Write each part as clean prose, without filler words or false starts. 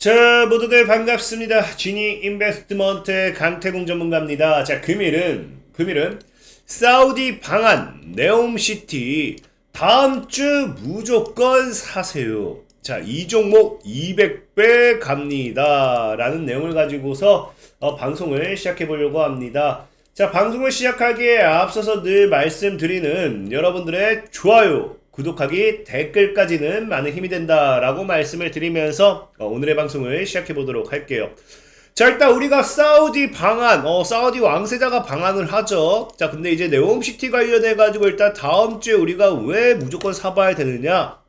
자, 모두들 반갑습니다. 지니 인베스트먼트의 강태공 전문가입니다. 자, 금일은 사우디 방한 네옴시티 다음 주 무조건 사세요. 자, 이 종목 200배 갑니다. 라는 내용을 가지고서 방송을 시작해 보려고 합니다. 자, 방송을 시작하기에 앞서서 늘 말씀드리는 여러분들의 좋아요, 구독하기, 댓글까지는 많은 힘이 된다라고 말씀을 드리면서 오늘의 방송을 시작해 보도록 할게요. 자, 일단 우리가 사우디 방한, 사우디 왕세자가 방한을 하죠. 자, 근데 이제 네옴시티 관련해가지고 일단 다음 주에 우리가 왜 무조건 사봐야 되느냐?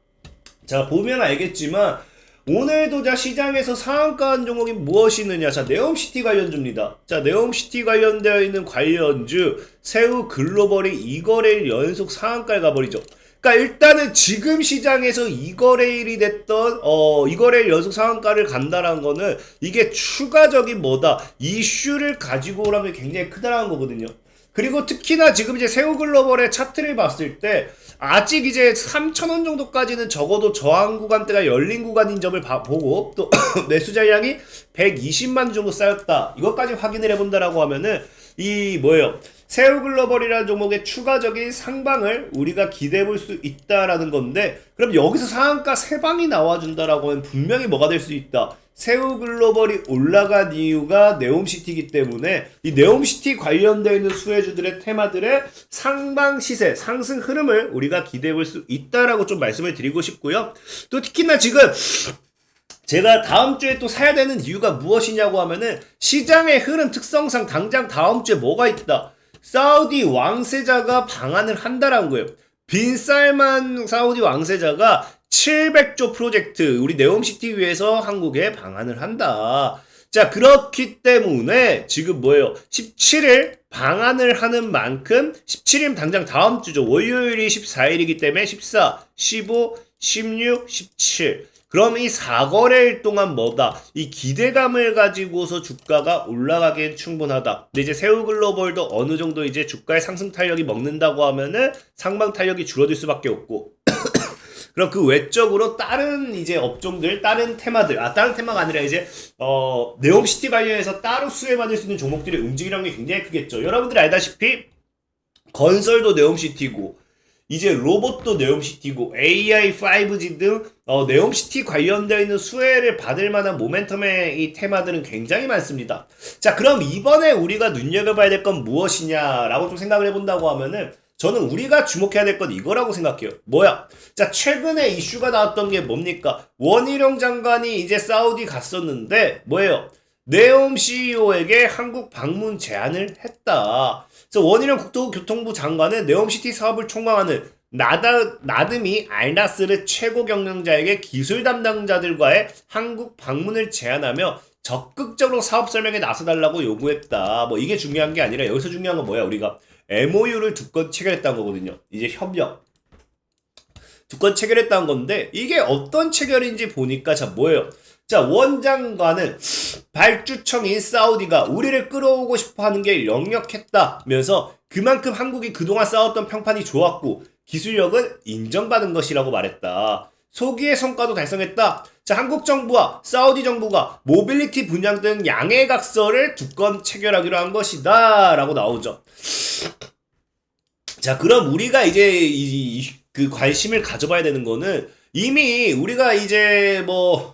자, 보면 알겠지만 오늘도 자 시장에서 상한가한 종목이 무엇이느냐? 자, 네옴시티 관련주입니다. 자, 네옴시티 관련되어 있는 관련주 새우 글로벌이 2거래일 연속 상한가에 가버리죠. 그러니까 일단은 지금 시장에서 2거래일이 됐던 2거래일 연속 상한가를 간다는 거는 이게 추가적인 뭐다? 이슈를 가지고 오라는 게 굉장히 크다라는 거거든요. 그리고 특히나 지금 이제 새우글로벌의 차트를 봤을 때 아직 이제 3,000원 정도까지는 적어도 저항 구간대가 열린 구간인 점을 보고 또 매수 잔량이 120만 정도 쌓였다. 이것까지 확인을 해본다라고 하면은 이 뭐예요? 새우글로벌이라는 종목의 추가적인 상방을 우리가 기대해 볼 수 있다라는 건데, 그럼 여기서 상한가 3방이 나와준다라고 하면 분명히 뭐가 될 수 있다? 새우글로벌이 올라간 이유가 네옴시티이기 때문에 이 네옴시티 관련되어 있는 수혜주들의 테마들의 상방 시세, 상승 흐름을 우리가 기대해 볼 수 있다라고 좀 말씀을 드리고 싶고요. 또 특히나 지금 제가 다음 주에 또 사야 되는 이유가 무엇이냐고 하면은 시장의 흐름 특성상 당장 다음 주에 뭐가 있다? 사우디 왕세자가 방한을 한다라는 거예요. 빈살만 사우디 왕세자가 700조 프로젝트 우리 네옴시티 위해서 한국에 방한을 한다. 자, 그렇기 때문에 지금 뭐예요? 17일 방한을 하는 만큼 17일 당장 다음 주죠. 월요일이 14일이기 때문에 14, 15, 16, 17. 그럼 이 4거래일 동안 뭐다? 이 기대감을 가지고서 주가가 올라가기엔 충분하다. 근데 이제 새우글로벌도 어느 정도 이제 주가의 상승 탄력이 먹는다고 하면은 상방 탄력이 줄어들 수밖에 없고. 그럼 그 외적으로 다른 이제 업종들, 다른 테마들, 다른 테마가 아니라 이제, 네옴시티 관련해서 따로 수혜받을 수 있는 종목들의 움직이라는 게 굉장히 크겠죠. 여러분들이 알다시피, 건설도 네옴시티고, 이제 로봇도 네옴시티고, AI, 5G 등, 네옴시티 관련되어 있는 수혜를 받을 만한 모멘텀의 이 테마들은 굉장히 많습니다. 자, 그럼 이번에 우리가 눈여겨봐야 될 건 무엇이냐라고 좀 생각을 해본다고 하면은, 저는 우리가 주목해야 될 건 이거라고 생각해요. 뭐야? 자, 최근에 이슈가 나왔던 게 뭡니까? 원희룡 장관이 이제 사우디 갔었는데 뭐예요? 네옴 CEO에게 한국 방문 제안을 했다. 그래서 원희룡 국토교통부 장관은 네옴시티 사업을 총괄하는 나드미 알나스르 최고 경영자에게 기술 담당자들과의 한국 방문을 제안하며 적극적으로 사업 설명에 나서달라고 요구했다. 뭐 이게 중요한 게 아니라 여기서 중요한 건 뭐야? 우리가 MOU를 2건 체결했다는 거거든요. 이제 협력 2건 체결했다는 건데 이게 어떤 체결인지 보니까 자 뭐예요? 자, 원장관은 발주청인 사우디가 우리를 끌어오고 싶어하는 게 역력했다면서 그만큼 한국이 그동안 쌓았던 평판이 좋았고 기술력은 인정받은 것이라고 말했다. 소기의 성과도 달성했다. 자, 한국 정부와 사우디 정부가 모빌리티 분야 등 양해각서를 2건 체결하기로 한 것이다 라고 나오죠. 자, 그럼 우리가 이제 그 관심을 가져봐야 되는 거는 이미 우리가 이제 뭐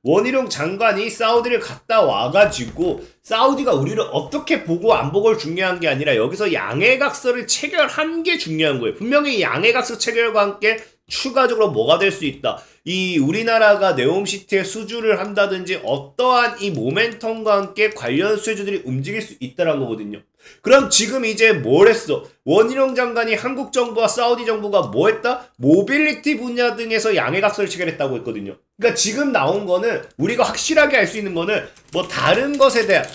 원희룡 장관이 사우디를 갔다 와가지고 사우디가 우리를 어떻게 보고 안 보고를 중요한 게 아니라 여기서 양해각서를 체결한 게 중요한 거예요. 분명히 양해각서 체결과 함께 추가적으로 뭐가 될 수 있다. 이 우리나라가 네옴시티에 수주를 한다든지 어떠한 이 모멘텀과 함께 관련 수혜주들이 움직일 수 있다는 거거든요. 그럼 지금 이제 뭘 했어? 원희룡 장관이 한국 정부와 사우디 정부가 뭐 했다? 모빌리티 분야 등에서 양해각서를 체결했다고 했거든요. 그러니까 지금 나온 거는 우리가 확실하게 알 수 있는 거는 뭐 다른 것에 대한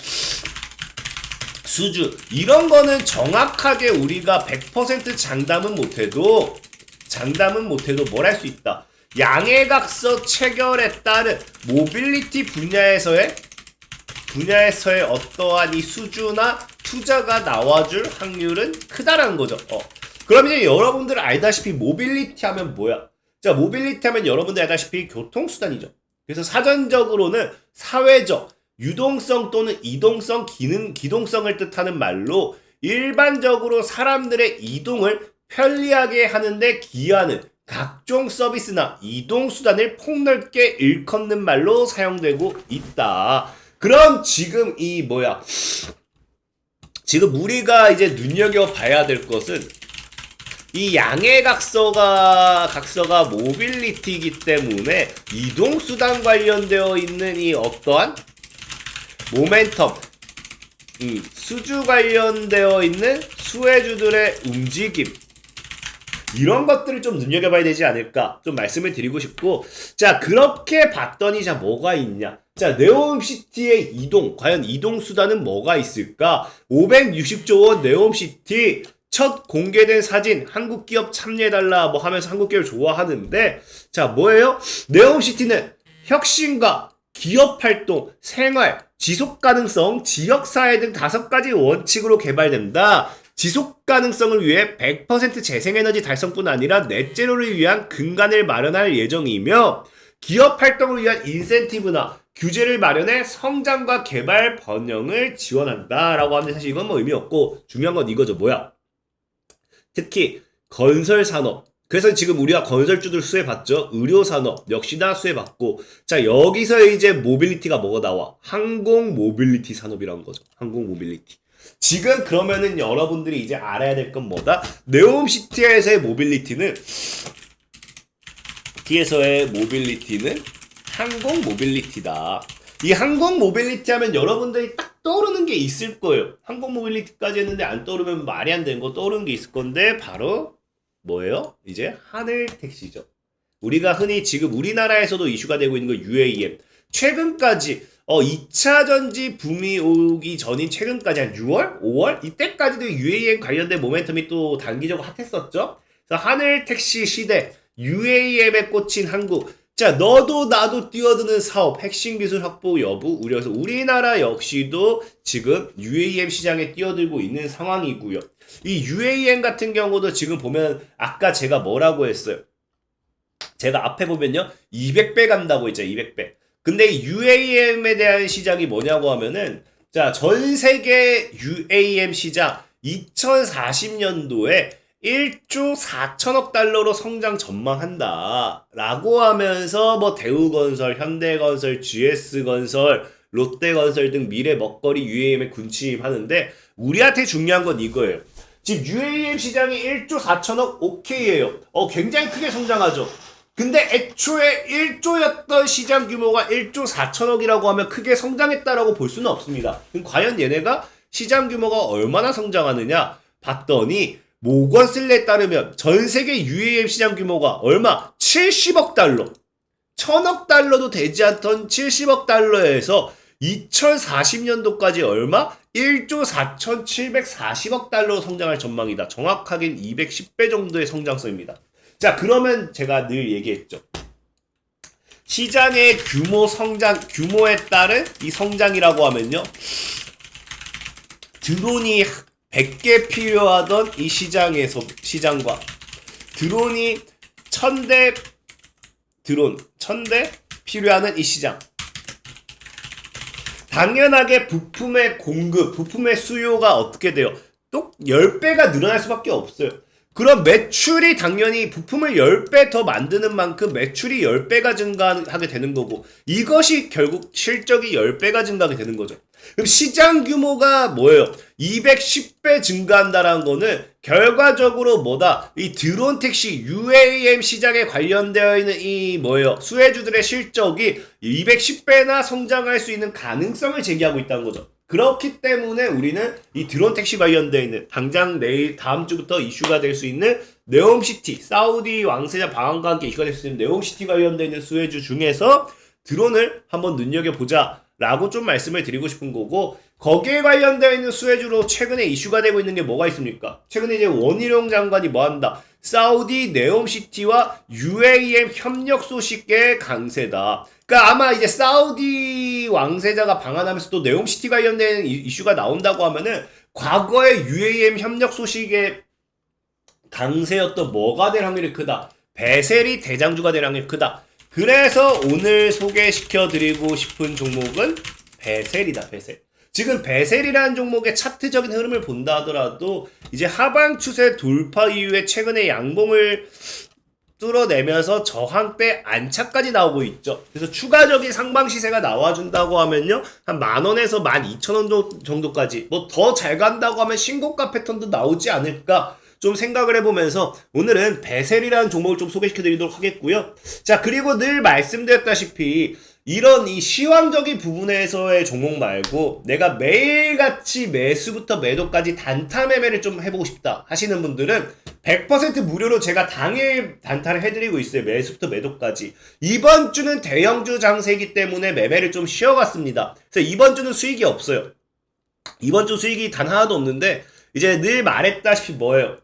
수주 이런 거는 정확하게 우리가 100% 장담은 못해도 뭘 할 수 있다. 양해각서 체결에 따른 모빌리티 분야에서의 어떠한 이 수주나 투자가 나와줄 확률은 크다라는 거죠. 그럼 이제 여러분들 알다시피 모빌리티 하면 뭐야? 자, 모빌리티 하면 여러분들 알다시피 교통수단이죠. 그래서 사전적으로는 사회적, 유동성 또는 이동성, 기동성을 뜻하는 말로 일반적으로 사람들의 이동을 편리하게 하는데 기여하는 각종 서비스나 이동수단을 폭넓게 일컫는 말로 사용되고 있다. 그럼 지금 지금 우리가 이제 눈여겨봐야 될 것은 이 양의 각서가 모빌리티이기 때문에 이동수단 관련되어 있는 이 어떠한 모멘텀, 수주 관련되어 있는 수혜주들의 움직임, 이런 것들을 좀 눈여겨봐야 되지 않을까 좀 말씀을 드리고 싶고, 자 그렇게 봤더니 자 뭐가 있냐, 자 네옴시티의 이동, 과연 이동수단은 뭐가 있을까. 560조 원 네옴시티 첫 공개된 사진, 한국 기업 참여해달라 뭐 하면서 한국 기업을 좋아하는데, 자 뭐예요? 네옴시티는 혁신과 기업활동, 생활, 지속가능성, 지역사회 등 5가지 원칙으로 개발된다. 지속가능성을 위해 100% 재생에너지 달성뿐 아니라 넷제로를 위한 근간을 마련할 예정이며, 기업활동을 위한 인센티브나 규제를 마련해 성장과 개발 번영을 지원한다 라고 하는데, 사실 이건 뭐 의미 없고 중요한 건 이거죠. 뭐야? 특히 건설산업, 그래서 지금 우리가 건설주들 수혜받죠. 의료산업 역시나 수혜받고, 자 여기서 이제 모빌리티가 뭐가 나와? 항공 모빌리티 산업이라는 거죠. 항공 모빌리티. 지금 그러면은 여러분들이 이제 알아야 될 건 뭐다? 네옴시티에서의 모빌리티는 항공 모빌리티다. 이 항공 모빌리티 하면 여러분들이 딱 떠오르는 게 있을 거예요. 항공 모빌리티까지 했는데 안 떠오르면 말이 안 되는 거 떠오르는 게 있을 건데, 바로 뭐예요? 이제 하늘 택시죠. 우리가 흔히 지금 우리나라에서도 이슈가 되고 있는 거 UAM. 최근까지 2차 전지 붐이 오기 전인 최근까지 한 6월? 5월? 이때까지도 UAM 관련된 모멘텀이 또 단기적으로 핫했었죠. 그래서 하늘 택시 시대, UAM에 꽂힌 한국. 자, 너도 나도 뛰어드는 사업, 핵심 기술 확보 여부 우려해서 우리나라 역시도 지금 UAM 시장에 뛰어들고 있는 상황이고요. 이 UAM 같은 경우도 지금 보면 아까 제가 뭐라고 했어요? 제가 앞에 보면요, 200배 간다고 했죠. 200배. 근데 UAM에 대한 시장이 뭐냐고 하면은, 자, 전 세계 UAM 시장 2040년도에 1조 4천억 달러로 성장 전망한다 라고 하면서 뭐 대우건설, 현대건설, GS건설, 롯데건설 등 미래 먹거리 UAM에 군침하는데, 우리한테 중요한 건 이거예요. 지금 UAM 시장이 1조 4천억 오케이예요. 굉장히 크게 성장하죠. 근데 애초에 1조였던 시장 규모가 1조 4천억이라고 하면 크게 성장했다라고 볼 수는 없습니다. 그럼 과연 얘네가 시장 규모가 얼마나 성장하느냐 봤더니, 모건슬레에 따르면 전 세계 UAM 시장 규모가 얼마? 70억 달러. 1000억 달러도 되지 않던 70억 달러에서 2040년도까지 얼마? 1조 4740억 달러로 성장할 전망이다. 정확하게는 210배 정도의 성장성입니다. 자, 그러면 제가 늘 얘기했죠. 시장의 규모에 따른 이 성장이라고 하면요, 드론이 100개 필요하던 이 시장과 드론이 1000대 필요하는 이 시장. 당연하게 부품의 수요가 어떻게 돼요? 또 10배가 늘어날 수밖에 없어요. 그럼 매출이 당연히 부품을 10배 더 만드는 만큼 매출이 10배가 증가하게 되는 거고, 이것이 결국 실적이 10배가 증가하게 되는 거죠. 그럼 시장 규모가 뭐예요? 210배 증가한다라는 거는 결과적으로 뭐다? 이 드론 택시 UAM 시장에 관련되어 있는 이 수혜주들의 실적이 210배나 성장할 수 있는 가능성을 제기하고 있다는 거죠. 그렇기 때문에 우리는 이 드론 택시 관련되어 있는, 당장 다음 주부터 이슈가 될 수 있는 네옴시티, 사우디 왕세자 방한과 함께 이슈가 될 수 있는 네옴시티 관련되어 있는 수혜주 중에서 드론을 한번 눈여겨보자 라고 좀 말씀을 드리고 싶은 거고, 거기에 관련되어 있는 수혜주로 최근에 이슈가 되고 있는 게 뭐가 있습니까? 최근에 이제 원희룡 장관이 뭐한다? 사우디 네옴시티와 UAM 협력 소식의 강세다. 그러니까 아마 이제 사우디 왕세자가 방한하면서 또 네옴시티 관련된 이슈가 나온다고 하면은, 과거의 UAM 협력 소식의 강세였던 뭐가 될 확률이 크다? 베셀이 대장주가 될 확률이 크다. 그래서 오늘 소개시켜드리고 싶은 종목은 베셀이다, 베셀. 지금 베셀이라는 종목의 차트적인 흐름을 본다 하더라도 이제 하방 추세 돌파 이후에 최근에 양봉을 뚫어내면서 저항대 안착까지 나오고 있죠. 그래서 추가적인 상방 시세가 나와준다고 하면요, 한 10,000원에서 12,000원 정도까지, 뭐 더 잘 간다고 하면 신고가 패턴도 나오지 않을까 좀 생각을 해보면서 오늘은 베셀이라는 종목을 좀 소개시켜드리도록 하겠고요. 자, 그리고 늘 말씀드렸다시피 이런 이 시황적인 부분에서의 종목 말고 내가 매일같이 매수부터 매도까지 단타 매매를 좀 해보고 싶다 하시는 분들은 100% 무료로 제가 당일 단타를 해드리고 있어요. 매수부터 매도까지. 이번 주는 대형주 장세이기 때문에 매매를 좀 쉬어갔습니다. 그래서 이번 주는 수익이 없어요. 이번 주 수익이 단 하나도 없는데 이제 늘 말했다시피 뭐예요?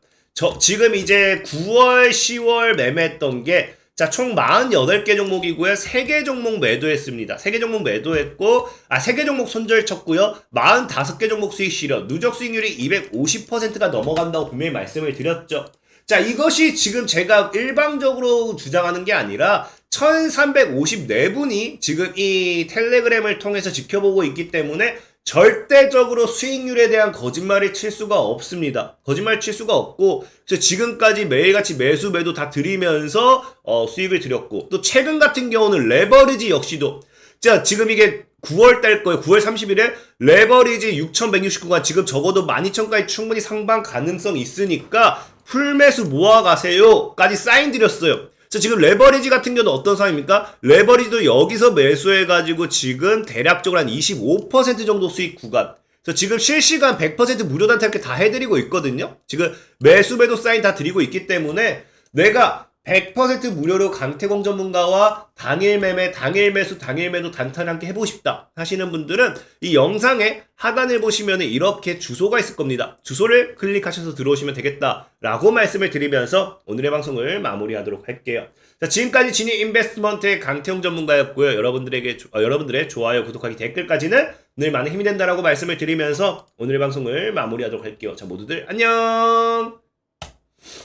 지금 이제 9월, 10월 매매했던 게 자, 총 48개 종목이고요. 3개 종목 매도했습니다. 3개 종목 매도했고, 3개 종목 손절 쳤고요. 45개 종목 수익 실현, 누적 수익률이 250%가 넘어간다고 분명히 말씀을 드렸죠. 자, 이것이 지금 제가 일방적으로 주장하는 게 아니라 1354분이 지금 이 텔레그램을 통해서 지켜보고 있기 때문에 절대적으로 수익률에 대한 거짓말을 칠 수가 없습니다. 거짓말 칠 수가 없고, 그래서 지금까지 매일같이 매수 매도 다 드리면서 수익을 드렸고, 또 최근 같은 경우는 레버리지 역시도 자, 지금 이게 9월달 거예요. 9월 30일에 레버리지 6,169가 지금 적어도 12,000까지 충분히 상방 가능성 있으니까 풀매수 모아가세요 까지 사인 드렸어요. 자, 지금 레버리지 같은 경우는 어떤 상황입니까? 레버리지도 여기서 매수해가지고 지금 대략적으로 한 25% 정도 수익 구간. 그래서 지금 실시간 100% 무료 단타 이렇게 다 해드리고 있거든요. 지금 매수 매도 사인 다 드리고 있기 때문에 내가 100% 무료로 강태공 전문가와 당일 매매, 당일 매수, 당일 매도 단타를 함께 해보고 싶다 하시는 분들은 이 영상의 하단을 보시면 이렇게 주소가 있을 겁니다. 주소를 클릭하셔서 들어오시면 되겠다라고 말씀을 드리면서 오늘의 방송을 마무리하도록 할게요. 자, 지금까지 지니 인베스트먼트의 강태공 전문가였고요. 여러분들의 좋아요, 구독하기, 댓글까지는 늘 많은 힘이 된다라고 말씀을 드리면서 오늘의 방송을 마무리하도록 할게요. 자, 모두들 안녕!